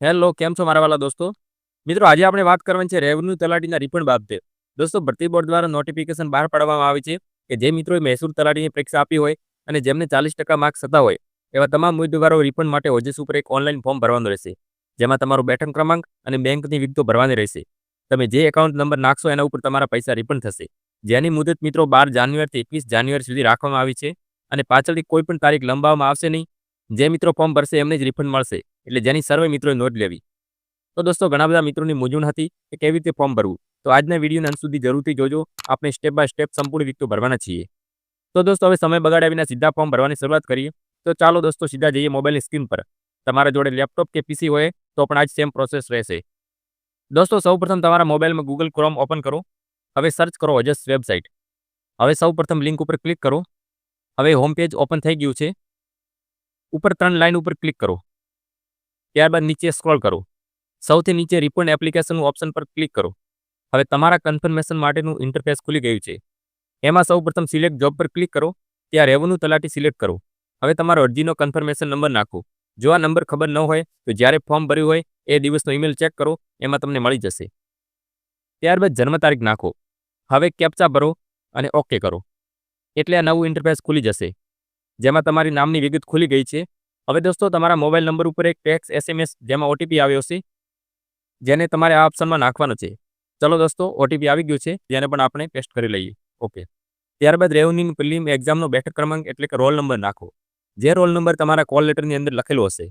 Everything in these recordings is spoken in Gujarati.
હેલો, કેમ છો મારા વાલા દોસ્તો? મિત્રો, આજે આપણે વાત કરવાની છે રેવન્યુ તલાટીના રિફંડ બાબતે. દોસ્તો, ભરતી બોર્ડ દ્વારા નોટિફિકેશન બહાર પાડવામાં આવી છે કે જે મિત્રોએ મહેસૂલ તલાટીની પરીક્ષા આપી હોય અને જેમને 40% માર્ક્સ થતા હોય, એવા તમામ ઉમેદવારો રિફંડ માટે ઓજસ ઉપર એક ઓનલાઈન ફોર્મ ભરવાનું રહેશે. જેમાં તમારો બેઠક ક્રમાંક અને બેંકની વિગતો ભરવાની રહેશે. તમે જે એકાઉન્ટ નંબર નાખશો એના ઉપર તમારા પૈસા રિફંડ થશે. જેની મુદત મિત્રો 12 જાન્યુઆરીથી 21 જાન્યુઆરી સુધી રાખવામાં આવી છે અને પાછળથી કોઈ પણ તારીખ લંબાવવામાં આવશે નહીં. જે મિત્રો ફોર્મ ભરશે એમને જ રિફંડ મળશે. એટલે જેની સર્વે મિત્રોએ નોંધ લેવી. તો દોસ્તો, ઘણા બધા મિત્રોની મૂંઝવણ હતી કે કેવી રીતે ફોર્મ ભરવું. તો આજના વિડીયોના અંત સુધી જરૂરથી જોજો. આપણે સ્ટેપ બાય સ્ટેપ સંપૂર્ણ વિગતો ભરવાના છીએ. તો દોસ્તો, હવે સમય બગાડ્યા વિના સીધા ફોર્મ ભરવાની શરૂઆત કરીએ. તો ચાલો દોસ્તો, સીધા જઈએ મોબાઈલની સ્ક્રીન પર. તમારા જોડે લેપટોપ કે પીસી હોય તો પણ આ જ સેમ પ્રોસેસ રહેશે. દોસ્તો, સૌપ્રથમ તમારા મોબાઈલમાં ગૂગલ ક્રોમ ઓપન કરો. હવે સર્ચ કરો ઓજસ વેબસાઇટ. હવે સૌપ્રથમ લિંક ઉપર ક્લિક કરો. હવે હોમ પેજ ઓપન થઈ ગયું છે. ઉપર 3 લાઈન ઉપર ક્લિક કરો. ત્યારબાદ નીચે સ્ક્રોલ કરો. સૌથી નીચે રિફંડ એપ્લિકેશનનું ઓપ્શન પર ક્લિક કરો. હવે તમારા કન્ફર્મેશન માટેનું ઇન્ટરફેસ ખુલી ગયું છે. એમાં સૌપ્રથમ સિલેક્ટ જોબ પર ક્લિક કરો. ત્યાં રેવન્યુ તલાટી સિલેક્ટ કરો. હવે તમારો અરજીનો કન્ફર્મેશન નંબર નાખો. જો આ નંબર ખબર ન હોય તો જ્યારે ફોર્મ ભર્યું હોય એ દિવસનો ઈમેલ ચેક કરો, એમાં તમને મળી જશે. ત્યારબાદ જન્મ તારીખ નાખો. હવે કેપ્ચા ભરો અને ઓકે કરો. એટલે આ નવું ઇન્ટરફેસ ખુલી જશે, જેમાં તમારી નામની વિગત ખુલી ગઈ છે. હવે દોસ્તો, તમારા મોબાઈલ નંબર ઉપર એક ટેક્સ્ટ SMS જેમાં ઓટીપી આવ્યો છે, જેને તમારે આ ઓપ્શનમાં નાખવાનો છે. ચલો દોસ્તો, ઓટીપી આવી ગયું છે, જેને પણ આપણે પેસ્ટ કરી લઈએ. ઓકે. ત્યારબાદ રેવન્યુની પ્રિલિમ એક્ઝામનો બેઠક ક્રમાંક એટલે કે રોલ નંબર નાખો. જે રોલ નંબર તમારા કોલ લેટરની અંદર લખેલો હશે.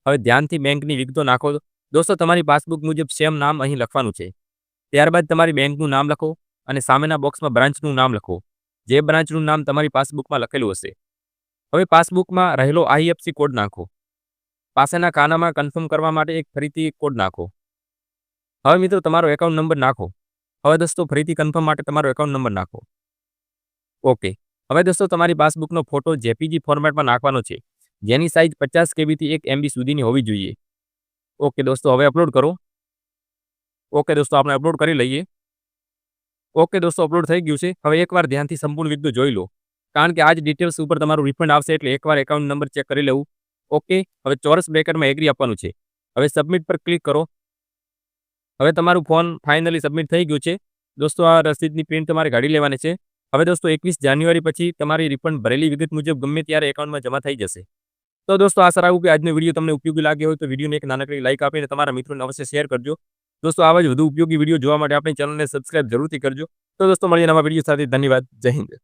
હવે ધ્યાનથી બેંકની વિગતો નાખો. દોસ્તો, તમારી પાસબુક મુજબ સેમ નામ અહીં લખવાનું છે. ત્યારબાદ તમારી બેંકનું નામ લખો અને સામેના બોક્સમાં બ્રાન્ચનું નામ લખો. જે બ્રાન્ચનું નામ તમારી પાસબુકમાં લખેલું હશે. હવે પાસબુકમાં રહેલો IFSC કોડ નાખો. પાસેના ખાનામાં કન્ફર્મ કરવા માટે એક ફરીથી કોડ નાખો. હવે મિત્રો, તમારો એકાઉન્ટ નંબર નાખો. હવે દોસ્તો, ફરીથી કન્ફર્મ માટે તમારો એકાઉન્ટ નંબર નાખો. ઓકે. હવે દોસ્તો, તમારી પાસબુકનો ફોટો JPG ફોર્મેટમાં નાખવાનો છે, જેની સાઇઝ 50 KB થી 1 MB સુધીની હોવી જોઈએ. ઓકે દોસ્તો, હવે અપલોડ કરો. ઓકે દોસ્તો, આપણે અપલોડ કરી લઈએ. ઓકે દોસ્તો, અપલોડ થઈ ગયું છે. હવે એકવાર ધ્યાનથી સંપૂર્ણ વિગતો જોઈ લો, કારણ કે આ જ ડિટેલ્સ ઉપર તમારું રિફંડ આવશે, એટલે એકવાર એકાઉન્ટ નંબર ચેક કરી લેવું. ઓકે. હવે ચોરસ બ્રેકેટમાં એગ્રી આપવાનું છે. હવે સબમિટ પર ક્લિક કરો. હવે તમારું ફોન ફાઇનલી સબમિટ થઈ ગયું છે. દોસ્તો, આ રસીદની પ્રિન્ટ તમારે કાઢી લેવાની છે. હવે દોસ્તો, 21 જાન્યુઆરી પછી તમારી રિફંડ ભરેલી વિગત મુજબ ગમે ત્યારે એકાઉન્ટમાં જમા થઈ જશે. તો દોસ્તો, આશા રાખું કે આજનો વિડીયો તમને ઉપયોગી લાગ્યો હોય તો વિડીયોને એક નાનકડી લાઇક આપીને તમારા મિત્રોને અવશ્ય શેર કરજો. દોસ્તો, આવા જ વધુ ઉપયોગી વિડીયો જોવા માટે આપણી ચેનલને સબસ્ક્રાઇબ જરૂરથી કરજો. તો દોસ્તો, મળીએ નવા વિડીયો સાથે. ધન્યવાદ. જય હિન્દ.